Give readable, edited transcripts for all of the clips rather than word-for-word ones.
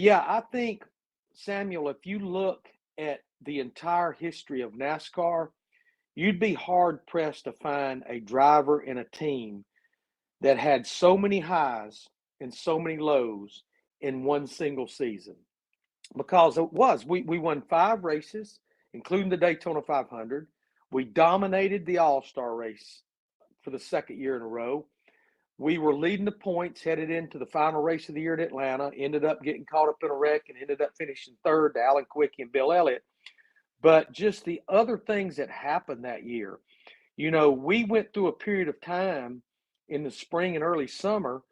Yeah, I think, Samuel, if you look at the entire history of NASCAR, you'd be hard pressed to find a driver in a team that had so many highs and so many lows in one single season. Because we won 5 races, including the Daytona 500. We dominated the All-Star race for the second year in a row. We were leading the points headed into the final race of the year at Atlanta, ended up getting caught up in a wreck and ended up finishing third to Alan Quickie and Bill Elliott. But just the other things that happened that year, we went through a period of time in the spring and early summer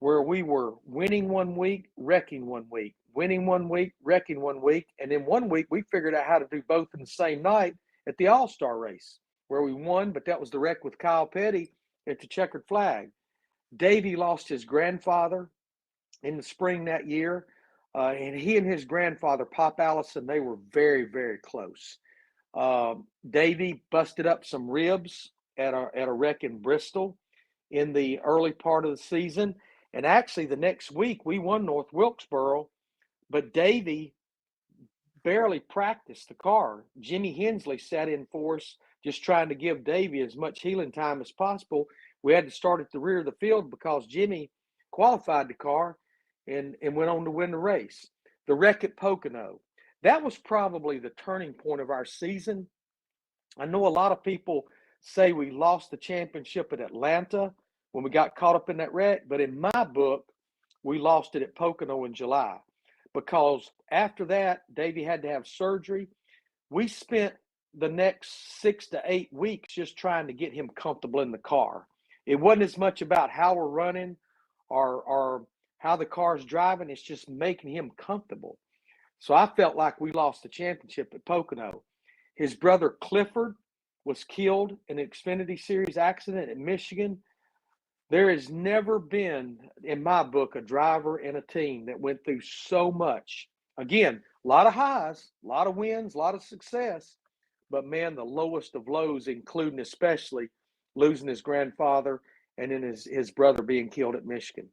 where we were winning one week, wrecking one week, winning one week, wrecking one week. And then one week we figured out how to do both in the same night at the All-Star race where we won, but that was the wreck with Kyle Petty at the checkered flag. Davey lost his grandfather in the spring that year. And he and his grandfather, Pop Allison, they were very, very close. Davey busted up some ribs at a wreck in Bristol in the early part of the season. And actually, the next week, we won North Wilkesboro, but Davey barely practiced the car. Jimmy Hensley sat in for us, just trying to give Davey as much healing time as possible. We had to start at the rear of the field because Jimmie qualified the car and went on to win the race. The wreck at Pocono, that was probably the turning point of our season. I know a lot of people say we lost the championship at Atlanta when we got caught up in that wreck, but in my book, we lost it at Pocono in July because after that, Davey had to have surgery. We spent the next 6 to 8 weeks just trying to get him comfortable in the car. It wasn't as much about how we're running or how the car's driving. It's just making him comfortable. So I felt like we lost the championship at Pocono. His brother Clifford was killed in an Xfinity Series accident in Michigan. There has never been, in my book, a driver and a team that went through so much. Again, a lot of highs, a lot of wins, a lot of success, but man, the lowest of lows, including especially losing his grandfather and then his brother being killed at Michigan.